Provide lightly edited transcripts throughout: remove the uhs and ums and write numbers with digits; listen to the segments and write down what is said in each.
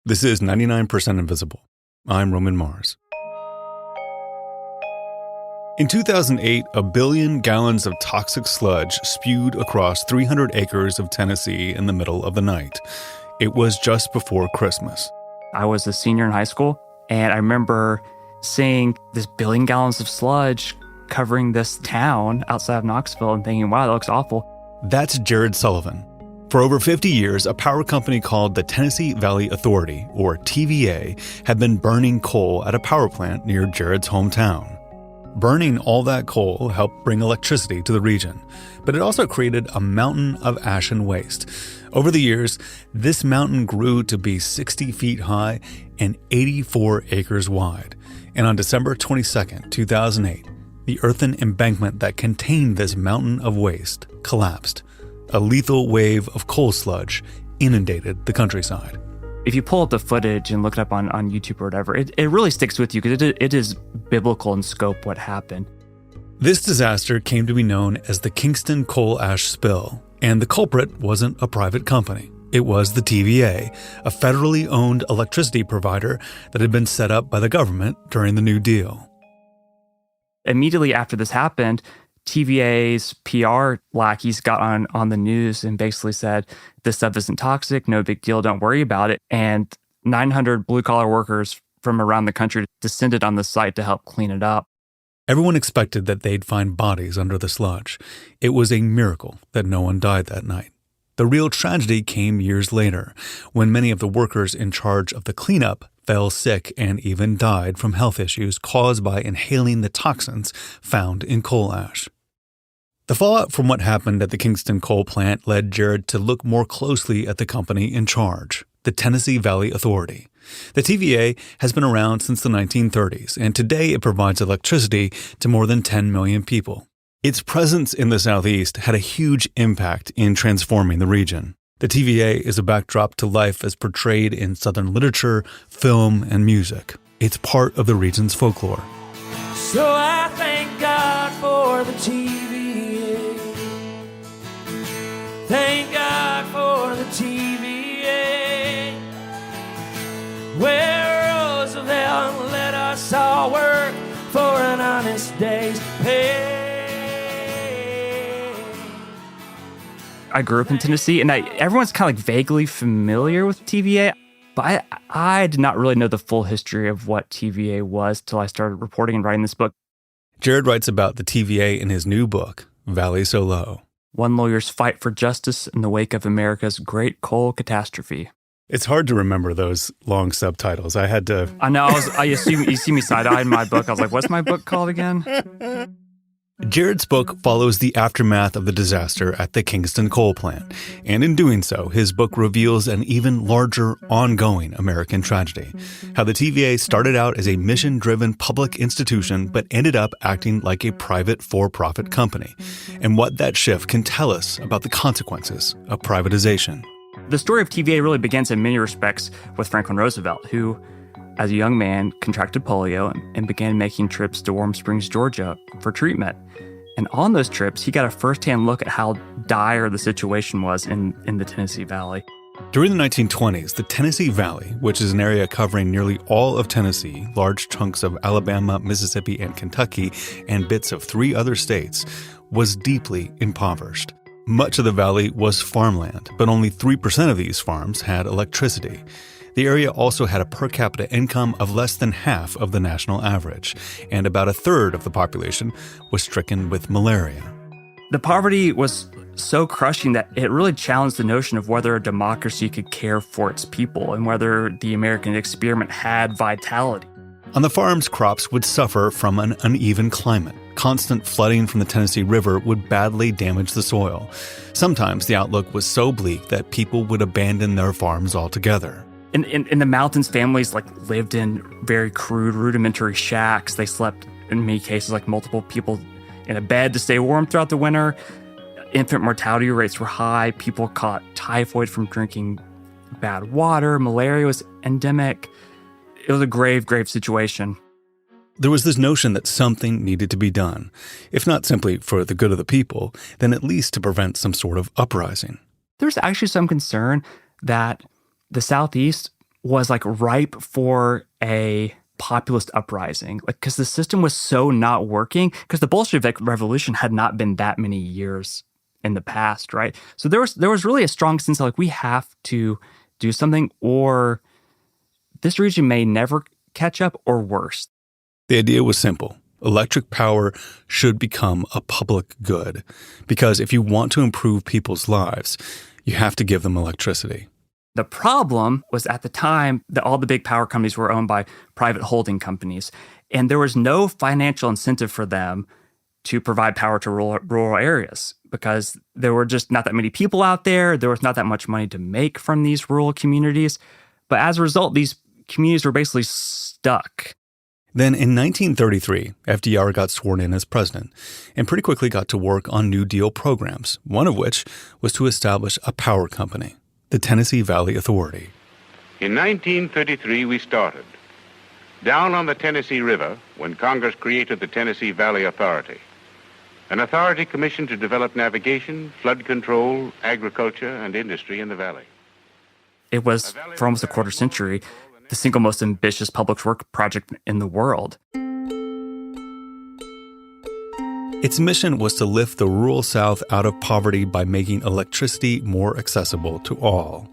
This is 99% Invisible. I'm Roman Mars. In 2008, 1 billion gallons of toxic sludge spewed across 300 acres of Tennessee in the middle of the night. It was just before Christmas. I was a senior in high school, and I remember seeing this 1 billion gallons of sludge covering this town outside of Knoxville and thinking, wow, that looks awful. That's Jared Sullivan. For over 50 years, a power company called the Tennessee Valley Authority, or TVA, had been burning coal at a power plant near Jared's hometown. Burning all that coal helped bring electricity to the region, but it also created a mountain of ash and waste. Over the years, this mountain grew to be 60 feet high and 84 acres wide. And on December 22nd, 2008, the earthen embankment that contained this mountain of waste collapsed. A lethal wave of coal sludge inundated the countryside. If you pull up the footage and look it up on YouTube or whatever, it really sticks with you because it is biblical in scope what happened. This disaster came to be known as the Kingston coal ash spill, and the culprit wasn't a private company. It was the TVA, a federally owned electricity provider that had been set up by the government during the New Deal. Immediately after this happened, TVA's PR lackeys got on the news and basically said, this stuff isn't toxic, no big deal, don't worry about it. And 900 blue-collar workers from around the country descended on the site to help clean it up. Everyone expected that they'd find bodies under the sludge. It was a miracle that no one died that night. The real tragedy came years later, when many of the workers in charge of the cleanup fell sick and even died from health issues caused by inhaling the toxins found in coal ash. The fallout from what happened at the Kingston coal plant led Jared to look more closely at the company in charge, the Tennessee Valley Authority. The TVA has been around since the 1930s, and today it provides electricity to more than 10 million people. Its presence in the Southeast had a huge impact in transforming the region. The TVA is a backdrop to life as portrayed in Southern literature, film, and music. It's part of the region's folklore. So I thank God for the TVA. Thank God for the TVA. Where Roosevelt let us all work for an honest day's pay. I grew up in Tennessee, and everyone's kind of like vaguely familiar with TVA, but I did not really know the full history of what TVA was till I started reporting and writing this book. Jared writes about the TVA in his new book, Valley So Low. One lawyer's fight for justice in the wake of America's great coal catastrophe. It's hard to remember those long subtitles. I had to... I know, you see me side-eyed in my book. I was like, what's my book called again? Jared's book follows the aftermath of the disaster at the Kingston coal plant, and in doing so, his book reveals an even larger, ongoing American tragedy. How the TVA started out as a mission-driven public institution but ended up acting like a private for-profit company, and what that shift can tell us about the consequences of privatization. The story of TVA really begins in many respects with Franklin Roosevelt, who, as a young man, contracted polio and began making trips to Warm Springs, Georgia for treatment. And on those trips, he got a firsthand look at how dire the situation was in the Tennessee Valley. During the 1920s, the Tennessee Valley, which is an area covering nearly all of Tennessee, large chunks of Alabama, Mississippi, and Kentucky, and bits of 3 other states, was deeply impoverished. Much of the valley was farmland, but only 3% of these farms had electricity. The area also had a per capita income of less than half of the national average, and about a third of the population was stricken with malaria. The poverty was so crushing that it really challenged the notion of whether a democracy could care for its people and whether the American experiment had vitality. On the farms, crops would suffer from an uneven climate. Constant flooding from the Tennessee River would badly damage the soil. Sometimes the outlook was so bleak that people would abandon their farms altogether. In the mountains, families lived in very crude, rudimentary shacks. They slept, in many cases, multiple people in a bed to stay warm throughout the winter. Infant mortality rates were high. People caught typhoid from drinking bad water. Malaria was endemic. It was a grave, grave situation. There was this notion that something needed to be done, if not simply for the good of the people, then at least to prevent some sort of uprising. There's actually some concern that the Southeast was like ripe for a populist uprising, like because the system was so not working, because the Bolshevik Revolution had not been that many years in the past, right? So there was really a strong sense of like, we have to do something or this region may never catch up, or worse. The idea was simple. Electric power should become a public good, because if you want to improve people's lives, you have to give them electricity. The problem was at the time that all the big power companies were owned by private holding companies, and there was no financial incentive for them to provide power to rural areas because there were just not that many people out there. There was not that much money to make from these rural communities. But as a result, these communities were basically stuck. Then in 1933, FDR got sworn in as president and pretty quickly got to work on New Deal programs, one of which was to establish a power company, the Tennessee Valley Authority. In 1933, we started. Down on the Tennessee River, when Congress created the Tennessee Valley Authority, an authority commissioned to develop navigation, flood control, agriculture, and industry in the valley. It was, for almost a quarter century, the single most ambitious public work project in the world. Its mission was to lift the rural South out of poverty by making electricity more accessible to all.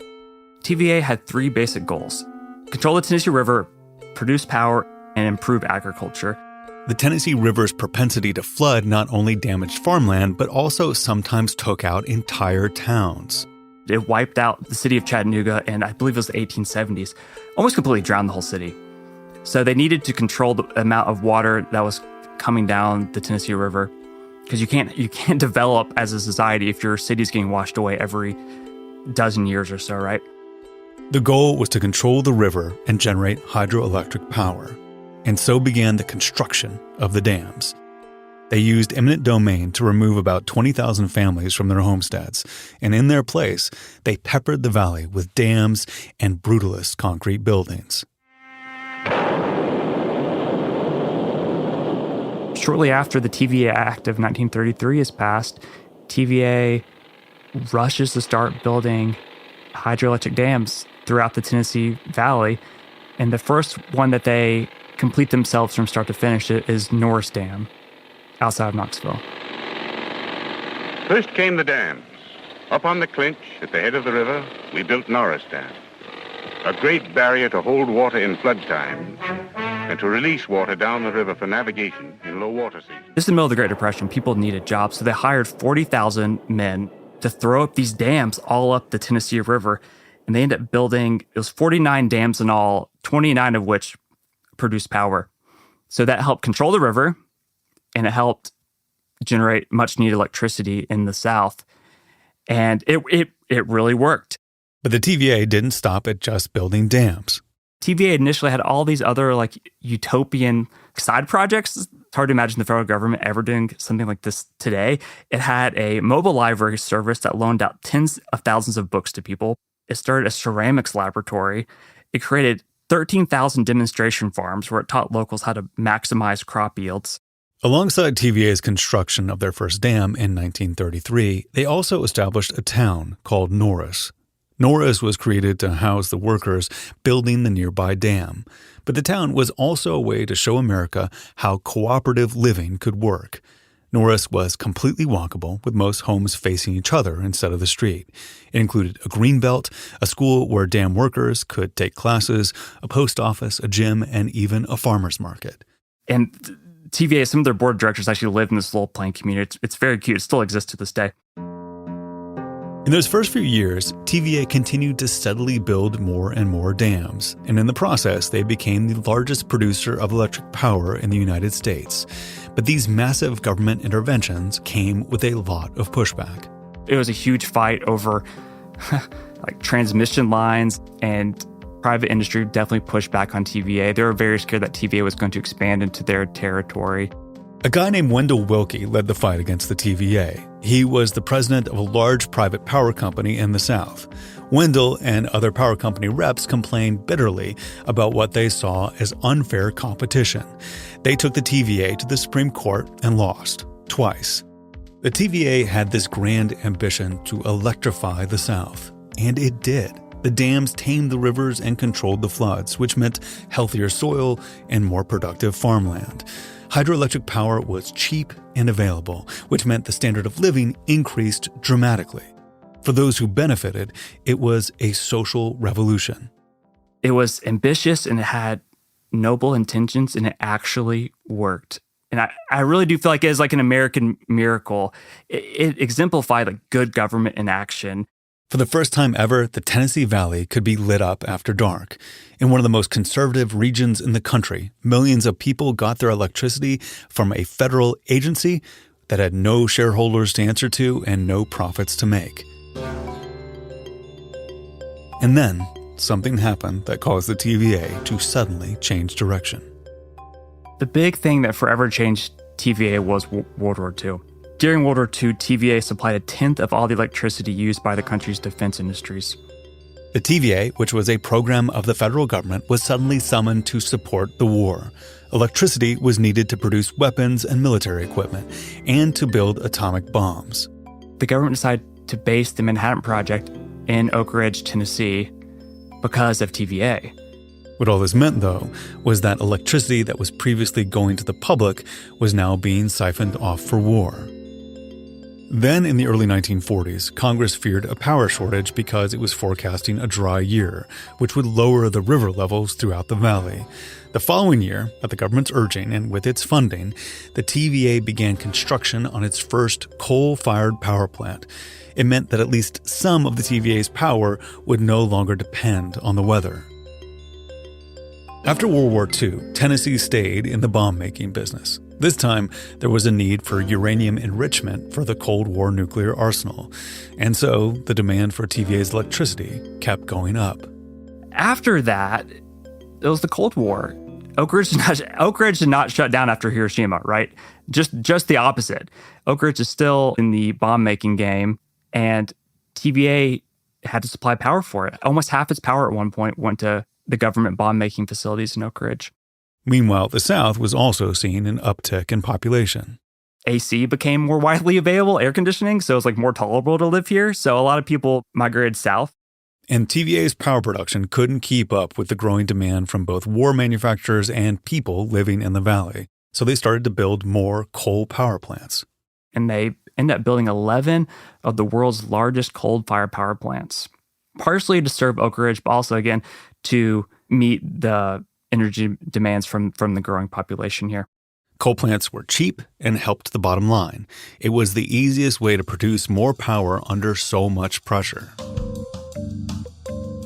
TVA had three basic goals: control the Tennessee River, produce power, and improve agriculture. The Tennessee River's propensity to flood not only damaged farmland, but also sometimes took out entire towns. It wiped out the city of Chattanooga, and I believe it was the 1870s, almost completely drowned the whole city. So they needed to control the amount of water that was coming down the Tennessee River, because you can't develop as a society if your city's getting washed away every dozen years or so, right? The goal was to control the river and generate hydroelectric power, and so began the construction of the dams. They used eminent domain to remove about 20,000 families from their homesteads, and in their place, they peppered the valley with dams and brutalist concrete buildings. Shortly after the TVA Act of 1933 is passed, TVA rushes to start building hydroelectric dams throughout the Tennessee Valley, and the first one that they complete themselves from start to finish is Norris Dam, outside of Knoxville. First came the dams. Up on the Clinch, at the head of the river, we built Norris Dam, a great barrier to hold water in flood times and to release water down the river for navigation in low water seasons. This is the middle of the Great Depression. People needed jobs, so they hired 40,000 men to throw up these dams all up the Tennessee River, and they ended up building, it was 49 dams in all, 29 of which produced power. So that helped control the river, and it helped generate much-needed electricity in the South. And it really worked. But the TVA didn't stop at just building dams. TVA initially had all these other like utopian side projects. It's hard to imagine the federal government ever doing something like this today. It had a mobile library service that loaned out tens of thousands of books to people. It started a ceramics laboratory. It created 13,000 demonstration farms where it taught locals how to maximize crop yields. Alongside TVA's construction of their first dam in 1933, they also established a town called Norris. Norris was created to house the workers building the nearby dam, but the town was also a way to show America how cooperative living could work. Norris was completely walkable, with most homes facing each other instead of the street. It included a greenbelt, a school where dam workers could take classes, a post office, a gym, and even a farmer's market. And TVA, some of their board of directors actually lived in this little plain community. It's very cute. It still exists to this day. In those first few years, TVA continued to steadily build more and more dams, and in the process, they became the largest producer of electric power in the United States. But these massive government interventions came with a lot of pushback. It was a huge fight over like transmission lines, and private industry definitely pushed back on TVA. They were very scared that TVA was going to expand into their territory. A guy named Wendell Willkie led the fight against the TVA. He was the president of a large private power company in the South. Wendell and other power company reps complained bitterly about what they saw as unfair competition. They took the TVA to the Supreme Court and lost, twice. The TVA had this grand ambition to electrify the South, and it did. The dams tamed the rivers and controlled the floods, which meant healthier soil and more productive farmland. Hydroelectric power was cheap and available, which meant the standard of living increased dramatically. For those who benefited, it was a social revolution. It was ambitious and it had noble intentions, and it actually worked. And I really do feel like it is like an American miracle. It exemplified like good government in action. For the first time ever, the Tennessee Valley could be lit up after dark. In one of the most conservative regions in the country, millions of people got their electricity from a federal agency that had no shareholders to answer to and no profits to make. And then, something happened that caused the TVA to suddenly change direction. The big thing that forever changed TVA was World War II. During World War II, TVA supplied a tenth of all the electricity used by the country's defense industries. The TVA, which was a program of the federal government, was suddenly summoned to support the war. Electricity was needed to produce weapons and military equipment, and to build atomic bombs. The government decided to base the Manhattan Project in Oak Ridge, Tennessee, because of TVA. What all this meant, though, was that electricity that was previously going to the public was now being siphoned off for war. Then, in the early 1940s, Congress feared a power shortage because it was forecasting a dry year, which would lower the river levels throughout the valley. The following year, at the government's urging and with its funding, the TVA began construction on its first coal-fired power plant. It meant that at least some of the TVA's power would no longer depend on the weather. After World War II, Tennessee stayed in the bomb-making business. This time, there was a need for uranium enrichment for the Cold War nuclear arsenal, and so the demand for TVA's electricity kept going up. After that, it was the Cold War. Oak Ridge did not shut down after Hiroshima, right? Just the opposite. Oak Ridge is still in the bomb-making game, and TVA had to supply power for it. Almost half its power at one point went to the government bomb-making facilities in Oak Ridge. Meanwhile, the South was also seeing an uptick in population. AC became more widely available, air conditioning, so it was like more tolerable to live here. So a lot of people migrated south. And TVA's power production couldn't keep up with the growing demand from both war manufacturers and people living in the valley. So they started to build more coal power plants. And they ended up building 11 of the world's largest coal-fired power plants, partially to serve Oak Ridge, but also, again, to meet the energy demands from the growing population here. Coal plants were cheap and helped the bottom line. It was the easiest way to produce more power under so much pressure.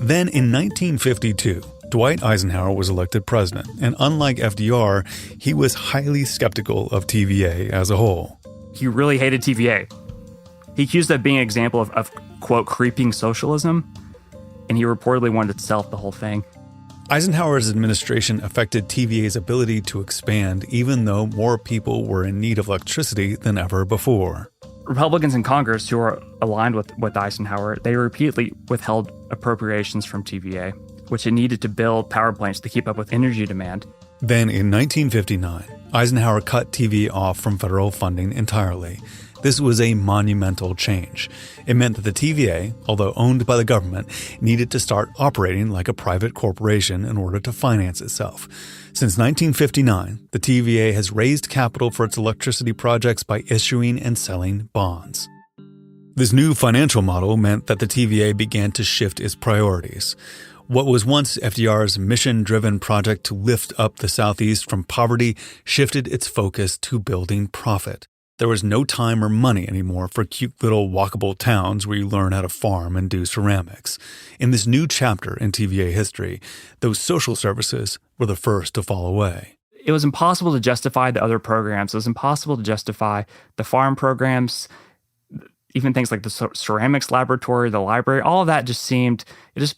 Then in 1952, Dwight Eisenhower was elected president, and unlike FDR, he was highly skeptical of TVA as a whole. He really hated TVA. He accused it of being an example of quote, creeping socialism, and he reportedly wanted to sell the whole thing. Eisenhower's administration affected TVA's ability to expand, even though more people were in need of electricity than ever before. Republicans in Congress who are aligned with Eisenhower, they repeatedly withheld appropriations from TVA, which it needed to build power plants to keep up with energy demand. Then in 1959, Eisenhower cut TVA off from federal funding entirely. This was a monumental change. It meant that the TVA, although owned by the government, needed to start operating like a private corporation in order to finance itself. Since 1959, the TVA has raised capital for its electricity projects by issuing and selling bonds. This new financial model meant that the TVA began to shift its priorities. What was once FDR's mission-driven project to lift up the Southeast from poverty shifted its focus to building profit. There was no time or money anymore for cute little walkable towns where you learn how to farm and do ceramics. In this new chapter in TVA history, those social services were the first to fall away. It was impossible to justify the other programs. It was impossible to justify the farm programs, even things like the ceramics laboratory, the library. All of that just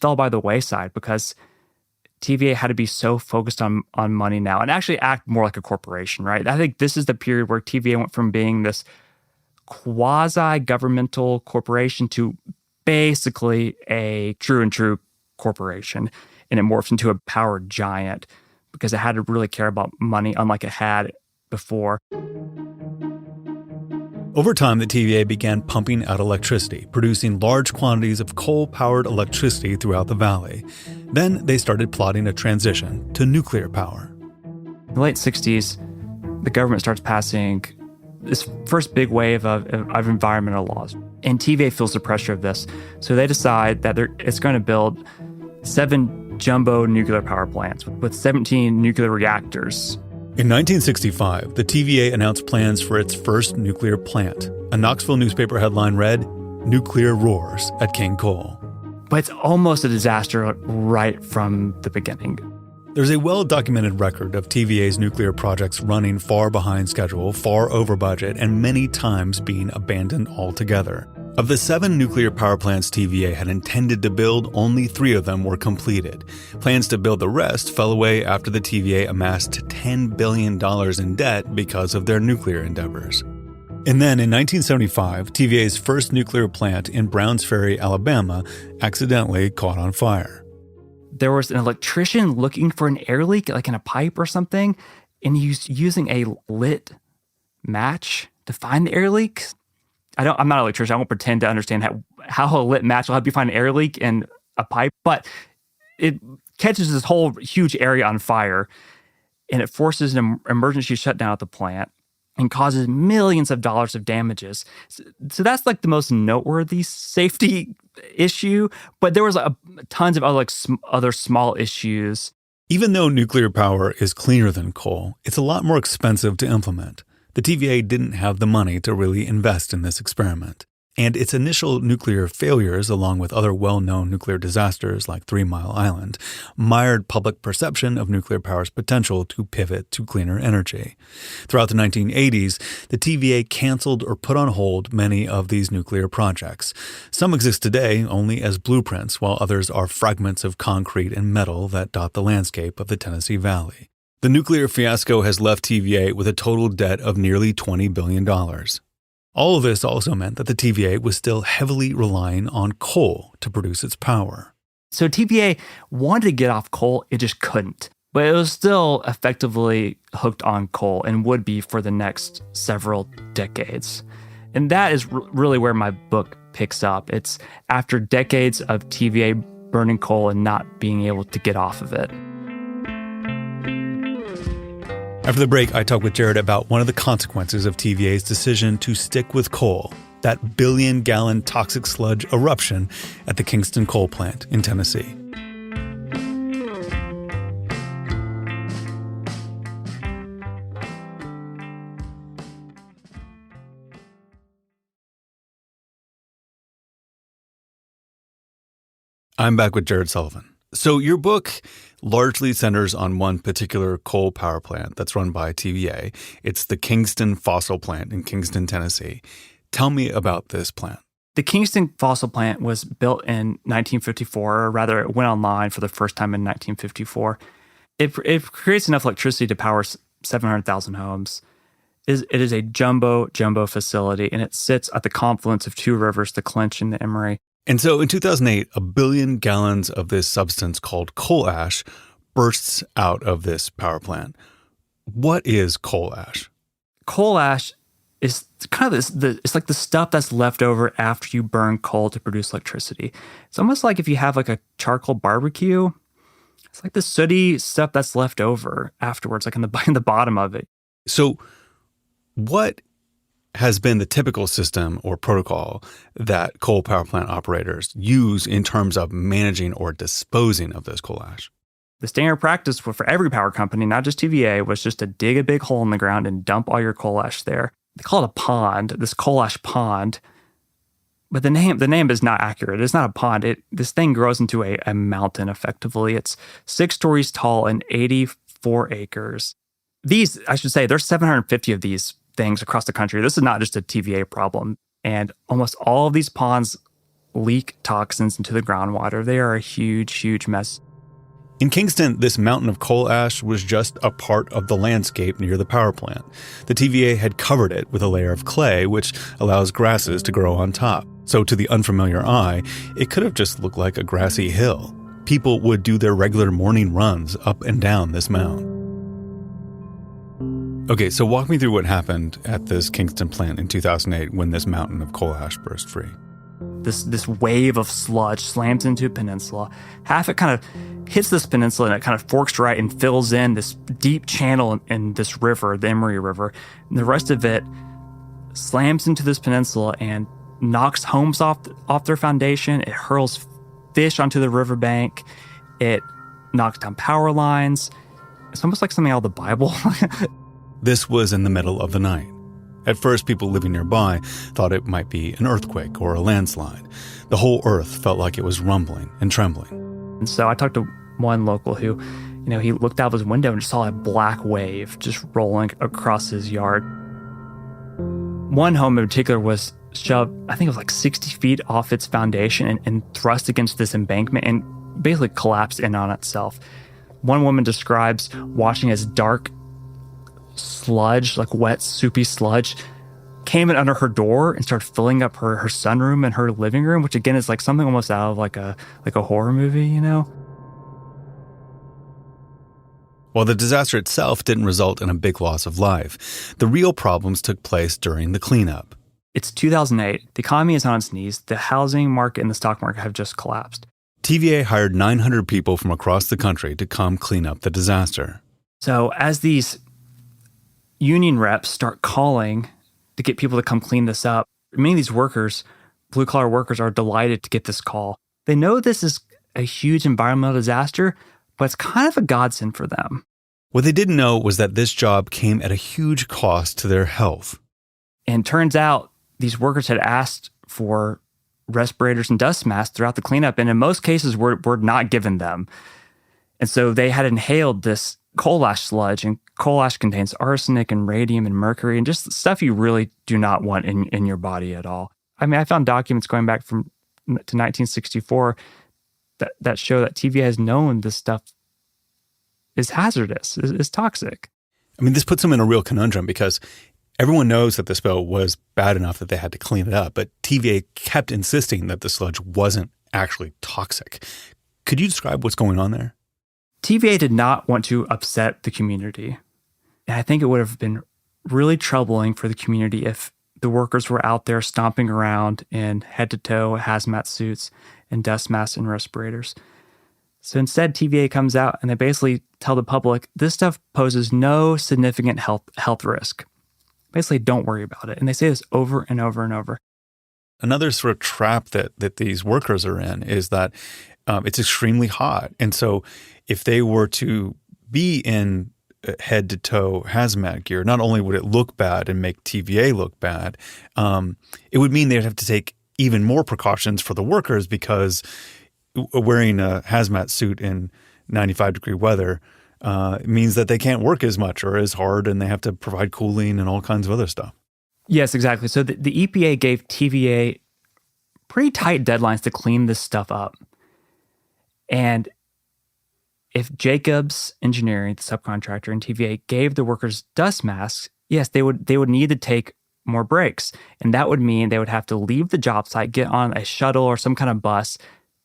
fell by the wayside because TVA had to be so focused on money now and actually act more like a corporation, right? I think this is the period where TVA went from being this quasi-governmental corporation to basically a true corporation. And it morphed into a power giant because it had to really care about money, unlike it had before. Over time, the TVA began pumping out electricity, producing large quantities of coal-powered electricity throughout the valley. Then they started plotting a transition to nuclear power. In the late 60s, the government starts passing this first big wave of environmental laws. And TVA feels the pressure of this. So they decide that it's going to build 7 jumbo nuclear power plants with 17 nuclear reactors. In 1965, the TVA announced plans for its first nuclear plant. A Knoxville newspaper headline read, "Nuclear roars at King Coal." But it's almost a disaster right from the beginning. There's a well-documented record of TVA's nuclear projects running far behind schedule, far over budget, and many times being abandoned altogether. Of the 7 nuclear power plants TVA had intended to build, only 3 of them were completed. Plans to build the rest fell away after the TVA amassed $10 billion in debt because of their nuclear endeavors. And then in 1975, TVA's first nuclear plant in Browns Ferry, Alabama, accidentally caught on fire. There was an electrician looking for an air leak, like in a pipe or something, and he was using a lit match to find the air leak. I'm not an electrician. I won't pretend to understand how a lit match will help you find an air leak in a pipe, but it catches this whole huge area on fire, and it forces an emergency shutdown at the plant and causes millions of dollars of damages. So that's like the most noteworthy safety issue, but there was tons of other small issues. Even though nuclear power is cleaner than coal, it's a lot more expensive to implement. The TVA didn't have the money to really invest in this experiment. And its initial nuclear failures, along with other well-known nuclear disasters like 3 Mile Island, mired public perception of nuclear power's potential to pivot to cleaner energy. Throughout the 1980s, the TVA canceled or put on hold many of these nuclear projects. Some exist today only as blueprints, while others are fragments of concrete and metal that dot the landscape of the Tennessee Valley. The nuclear fiasco has left TVA with a total debt of nearly $20 billion. All of this also meant that the TVA was still heavily relying on coal to produce its power. So TVA wanted to get off coal, it just couldn't. But it was still effectively hooked on coal and would be for the next several decades. And that is really where my book picks up. It's after decades of TVA burning coal and not being able to get off of it. After the break, I talk with Jared about one of the consequences of TVA's decision to stick with coal, that billion-gallon toxic sludge eruption at the Kingston coal plant in Tennessee. I'm back with Jared Sullivan. So your book largely centers on one particular coal power plant that's run by TVA. It's the Kingston fossil plant in Kingston, Tennessee. Tell me about this plant. The Kingston fossil plant was built in 1954, or rather it went online for the first time in 1954. It creates enough electricity to power 700,000 homes. It is a jumbo facility, and it sits at the confluence of 2 rivers, the Clinch and the Emory. And so in 2008, 1 billion gallons of this substance called coal ash bursts out of this power plant. What is coal ash? Coal ash is kind of it's like the stuff that's left over after you burn coal to produce electricity. It's almost like if you have like a charcoal barbecue, it's like the sooty stuff that's left over afterwards, like in the bottom of it. So what has been the typical system or protocol that coal power plant operators use in terms of managing or disposing of this coal ash? The standard practice for every power company, not just TVA, was just to dig a big hole in the ground and dump all your coal ash there. They call it a pond, this coal ash pond. But the name is not accurate. It's not a pond. This thing grows into a mountain, effectively. It's 6 stories tall and 84 acres. There's 750 of these things across the country. This is not just a TVA problem. And almost all of these ponds leak toxins into the groundwater. They are a huge, huge mess. In Kingston, this mountain of coal ash was just a part of the landscape near the power plant. The TVA had covered it with a layer of clay, which allows grasses to grow on top. So to the unfamiliar eye, it could have just looked like a grassy hill. People would do their regular morning runs up and down this mound. Okay, so walk me through what happened at this Kingston plant in 2008 when this mountain of coal ash burst free. This wave of sludge slams into a peninsula. Half it kind of hits this peninsula and it kind of forks right and fills in this deep channel in this river, the Emery River. And the rest of it slams into this peninsula and knocks homes off their foundation. It hurls fish onto the riverbank. It knocks down power lines. It's almost like something out of the Bible. This was in the middle of the night. At first, people living nearby thought it might be an earthquake or a landslide. The whole earth felt like it was rumbling and trembling. And so I talked to one local who, he looked out of his window and just saw a black wave just rolling across his yard. One home in particular was shoved, I think it was like 60 feet off its foundation and thrust against this embankment and basically collapsed in on itself. One woman describes watching as dark sludge, like wet, soupy sludge, came in under her door and started filling up her sunroom and her living room, which again is like something almost out of like a horror movie, While the disaster itself didn't result in a big loss of life, the real problems took place during the cleanup. It's 2008. The economy is on its knees. The housing market and the stock market have just collapsed. TVA hired 900 people from across the country to come clean up the disaster. So as these union reps start calling to get people to come clean this up, many of these workers, blue-collar workers, are delighted to get this call. They know this is a huge environmental disaster, but it's kind of a godsend for them. What they didn't know was that this job came at a huge cost to their health. And turns out these workers had asked for respirators and dust masks throughout the cleanup, and in most cases were not given them. And so they had inhaled this coal ash sludge, and coal ash contains arsenic and radium and mercury and just stuff you really do not want in your body at all. I mean, I found documents going back to 1964 that show that TVA has known this stuff is hazardous, is toxic. I mean, this puts them in a real conundrum because everyone knows that the spill was bad enough that they had to clean it up, but TVA kept insisting that the sludge wasn't actually toxic. Could you describe what's going on there? TVA did not want to upset the community. And I think it would have been really troubling for the community if the workers were out there stomping around in head-to-toe hazmat suits and dust masks and respirators. So instead, TVA comes out and they basically tell the public, this stuff poses no significant health risk. Basically, don't worry about it. And they say this over and over and over. Another sort of trap that these workers are in is that it's extremely hot. And so if they were to be in head-to-toe hazmat gear, not only would it look bad and make TVA look bad, it would mean they'd have to take even more precautions for the workers because wearing a hazmat suit in 95-degree weather means that they can't work as much or as hard, and they have to provide cooling and all kinds of other stuff. Yes, exactly. So the EPA gave TVA pretty tight deadlines to clean this stuff up. And if Jacobs Engineering, the subcontractor, and TVA gave the workers dust masks, yes, they would need to take more breaks. And that would mean they would have to leave the job site, get on a shuttle or some kind of bus,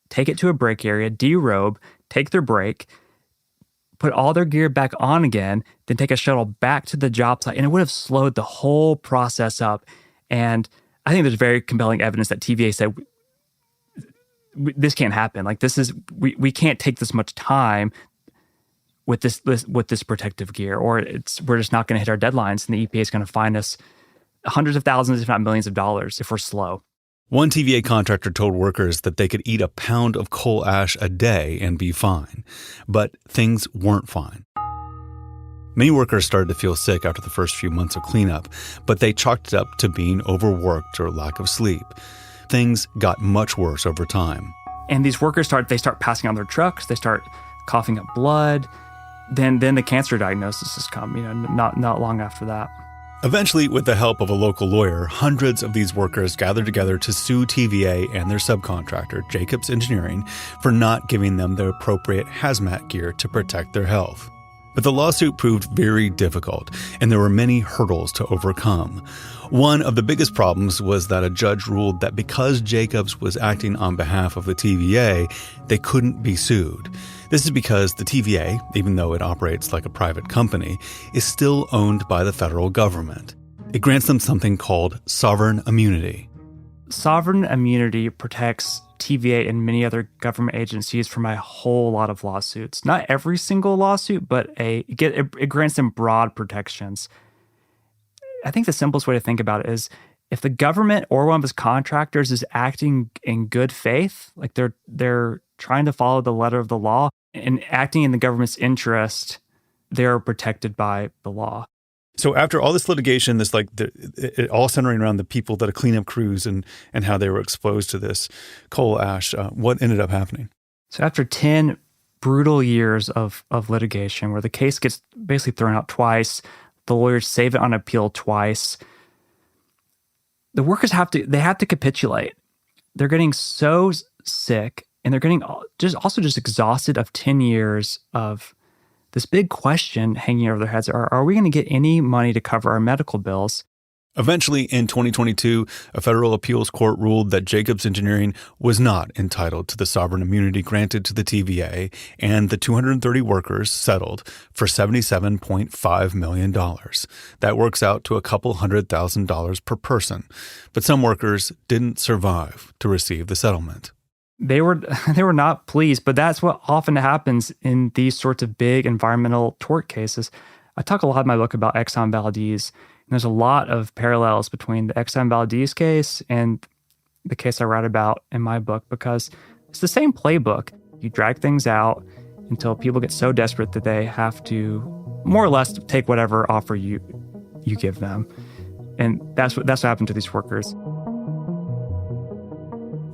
take it to a break area, derobe, take their break, put all their gear back on again, then take a shuttle back to the job site. And it would have slowed the whole process up. And I think there's very compelling evidence that TVA said, this can't happen. Like we can't take this much time with this protective gear, or we're just not going to hit our deadlines, and the EPA is going to fine us hundreds of thousands, if not millions of dollars if we're slow. One TVA contractor told workers that they could eat a pound of coal ash a day and be fine, but things weren't fine. Many workers started to feel sick after the first few months of cleanup, but they chalked it up to being overworked or lack of sleep. Things got much worse over time. And these workers start passing on their trucks, they start coughing up blood. Then the cancer diagnosis has come, not long after that. Eventually, with the help of a local lawyer, hundreds of these workers gathered together to sue TVA and their subcontractor, Jacobs Engineering, for not giving them the appropriate hazmat gear to protect their health. But the lawsuit proved very difficult, and there were many hurdles to overcome. One of the biggest problems was that a judge ruled that because Jacobs was acting on behalf of the TVA, they couldn't be sued. This is because the TVA, even though it operates like a private company, is still owned by the federal government. It grants them something called sovereign immunity. Sovereign immunity protects TVA and many other government agencies from a whole lot of lawsuits. Not every single lawsuit, but it grants them broad protections. I think the simplest way to think about it is if the government or one of its contractors is acting in good faith, like they're trying to follow the letter of the law and acting in the government's interest, they're protected by the law. So after all this litigation, it all centering around the people, that are cleanup crews and how they were exposed to this coal ash, what ended up happening? So after 10 brutal years of litigation where the case gets basically thrown out twice, the lawyers save it on appeal twice, the workers have to capitulate. They're getting so sick and they're getting just exhausted of 10 years of this big question hanging over their heads. Are we going to get any money to cover our medical bills? Eventually, in 2022, a federal appeals court ruled that Jacobs Engineering was not entitled to the sovereign immunity granted to the TVA, and the 230 workers settled for $77.5 million. That works out to a couple $100,000 per person. But some workers didn't survive to receive the settlement. They were not pleased, but that's what often happens in these sorts of big environmental tort cases. I talk a lot in my book about Exxon Valdez, and there's a lot of parallels between the Exxon Valdez case and the case I write about in my book, because it's the same playbook. You drag things out until people get so desperate that they have to more or less take whatever offer you give them. And that's what happened to these workers.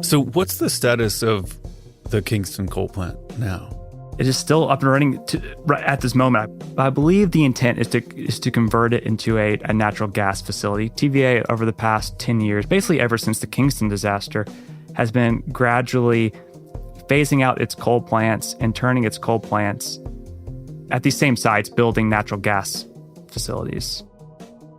So what's the status of the Kingston coal plant now? It is still up and running right at this moment. I believe the intent is to convert it into a natural gas facility. TVA, over the past 10 years, basically ever since the Kingston disaster, has been gradually phasing out its coal plants and turning its coal plants at these same sites, building natural gas facilities.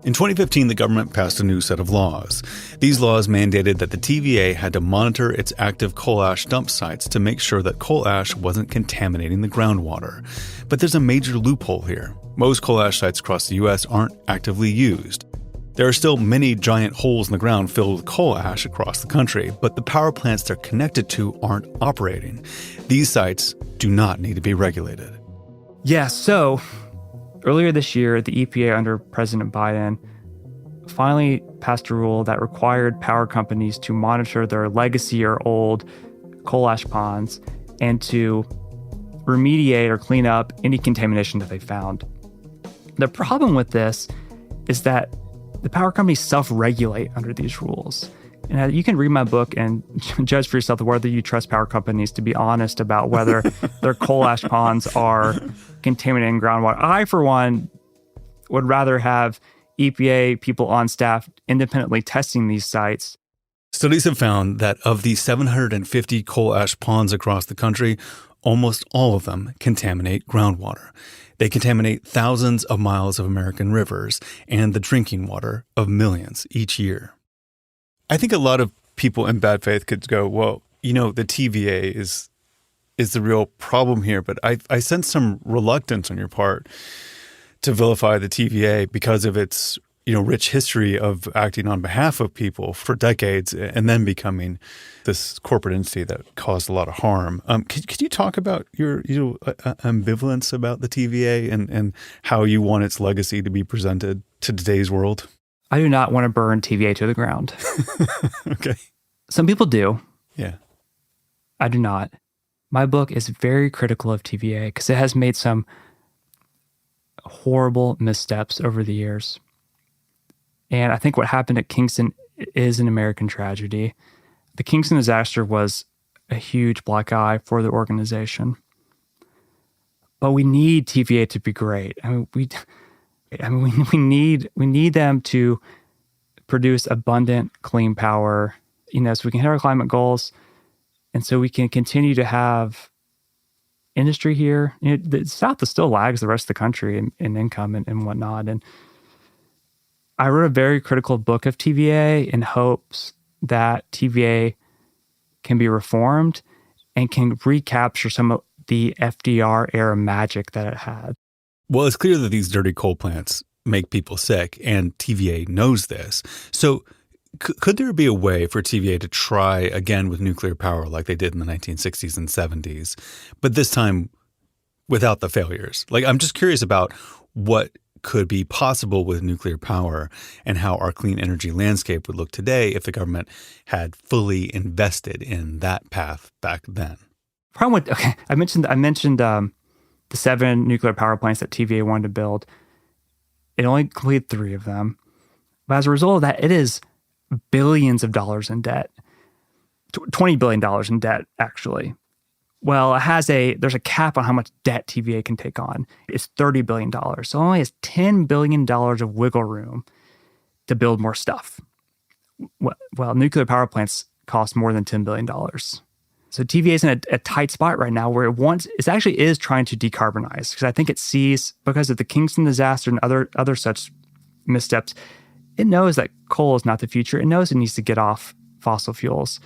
In 2015, the government passed a new set of laws. These laws mandated that the TVA had to monitor its active coal ash dump sites to make sure that coal ash wasn't contaminating the groundwater. But there's a major loophole here. Most coal ash sites across the U.S. aren't actively used. There are still many giant holes in the ground filled with coal ash across the country, but the power plants they're connected to aren't operating. These sites do not need to be regulated. Yeah, so earlier this year, the EPA under President Biden finally passed a rule that required power companies to monitor their legacy or old coal ash ponds and to remediate or clean up any contamination that they found. The problem with this is that the power companies self-regulate under these rules. And you can read my book and judge for yourself whether you trust power companies to be honest about whether their coal ash ponds are contaminating groundwater. I, for one, would rather have EPA people on staff independently testing these sites. Studies have found that of the 750 coal ash ponds across the country, almost all of them contaminate groundwater. They contaminate thousands of miles of American rivers and the drinking water of millions each year. I think a lot of people in bad faith could go, well, the TVA is the real problem here. But I sense some reluctance on your part to vilify the TVA because of its, rich history of acting on behalf of people for decades and then becoming this corporate entity that caused a lot of harm. Could you talk about your ambivalence about the TVA and how you want its legacy to be presented to today's world? I do not want to burn TVA to the ground. Okay. Some people do. Yeah. I do not. My book is very critical of TVA because it has made some horrible missteps over the years. And I think what happened at Kingston is an American tragedy. The Kingston disaster was a huge black eye for the organization. But we need TVA to be great. We need them to produce abundant, clean power, so we can hit our climate goals, and so we can continue to have industry here. The South still lags the rest of the country in income and whatnot. And I wrote a very critical book of TVA in hopes that TVA can be reformed and can recapture some of the FDR era magic that it had. Well, it's clear that these dirty coal plants make people sick, and TVA knows this. So could there be a way for TVA to try again with nuclear power like they did in the 1960s and 70s, but this time without the failures? Like, I'm just curious about what could be possible with nuclear power and how our clean energy landscape would look today if the government had fully invested in that path back then. Problem with, okay, I mentioned the 7 nuclear power plants that TVA wanted to build. It only completed 3 of them. But as a result of that, it is billions of dollars in debt. $20 billion in debt, actually. Well, there's a cap on how much debt TVA can take on. It's $30 billion. So it only has $10 billion of wiggle room to build more stuff. Well, nuclear power plants cost more than $10 billion. So TVA is in a tight spot right now where it actually is trying to decarbonize, because I think it sees, because of the Kingston disaster and other such missteps, it knows that coal is not the future. It knows it needs to get off fossil fuels,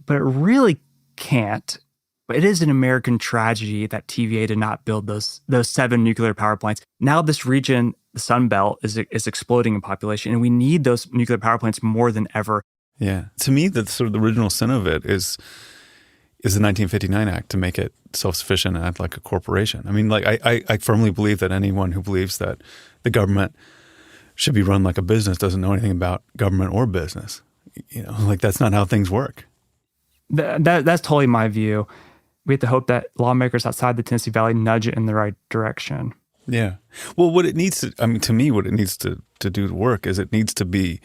but it really can't. But it is an American tragedy that TVA did not build those 7 nuclear power plants. Now this region, the Sun Belt, is exploding in population, and we need those nuclear power plants more than ever. Yeah. To me, the sort of the original sin of it is the 1959 Act to make it self-sufficient and act like a corporation. I mean, like I firmly believe that anyone who believes that the government should be run like a business doesn't know anything about government or business. Like that's not how things work. That's totally my view. We have to hope that lawmakers outside the Tennessee Valley nudge it in the right direction. Yeah. Well, what it needs to do to work is it needs to be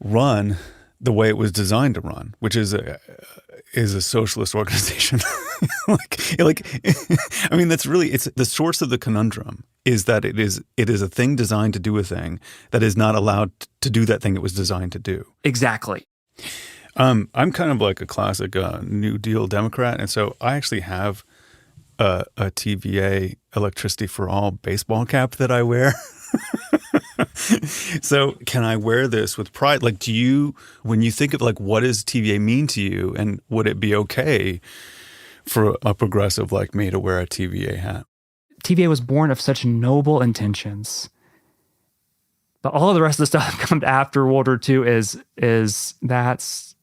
run the way it was designed to run, which is a socialist organization. I mean, it's the source of the conundrum is that it is a thing designed to do a thing that is not allowed to do that thing it was designed to do. Exactly. I'm kind of like a classic New Deal Democrat, and so I actually have a TVA Electricity for All baseball cap that I wear. So can I wear this with pride? Like, when you think of like, what does TVA mean to you, and would it be okay for a progressive like me to wear a TVA hat? TVA was born of such noble intentions. But all of the rest of the stuff that comes after World War II that's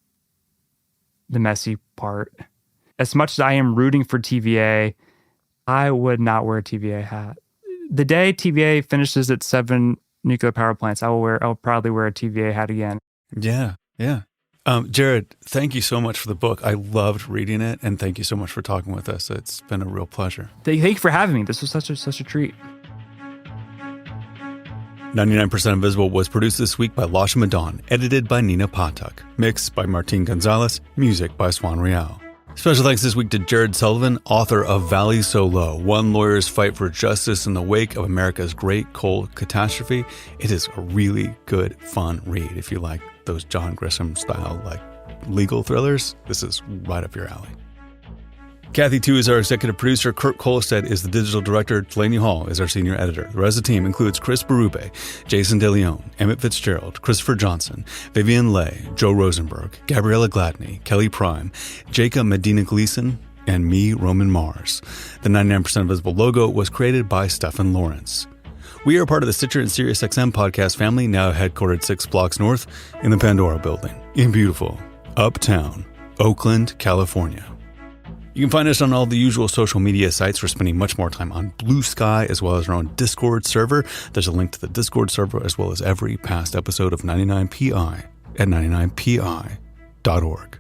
the messy part. As much as I am rooting for TVA, I would not wear a TVA hat. The day TVA finishes its 7 nuclear power plants, I'll probably wear a TVA hat again. Yeah, yeah. Jared, thank you so much for the book. I loved reading it, and thank you so much for talking with us. It's been a real pleasure. Thank you for having me. This was such a treat. 99% Invisible was produced this week by Lasha Madon, edited by Nina Patak, mixed by Martin Gonzalez, music by Swan Real. Special thanks this week to Jared Sullivan, author of Valley So Low, One Lawyer's Fight for Justice in the Wake of America's Great Coal Catastrophe. It is a really good, fun read. If you like those John Grisham style, like legal thrillers, this is right up your alley. Kathy Tu is our executive producer. Kurt Kolstad is the digital director. Delaney Hall is our senior editor. The rest of the team includes Chris Berube, Jason DeLeon, Emmett Fitzgerald, Christopher Johnson, Vivian Leigh, Joe Rosenberg, Gabriella Gladney, Kelly Prime, Jacob Medina Gleason, and me, Roman Mars. The 99% Invisible logo was created by Stephen Lawrence. We are part of the Stitcher and SiriusXM podcast family, now headquartered 6 blocks north in the Pandora building in beautiful Uptown, Oakland, California. You can find us on all the usual social media sites. We're spending much more time on Blue Sky as well as our own Discord server. There's a link to the Discord server as well as every past episode of 99PI at 99pi.org.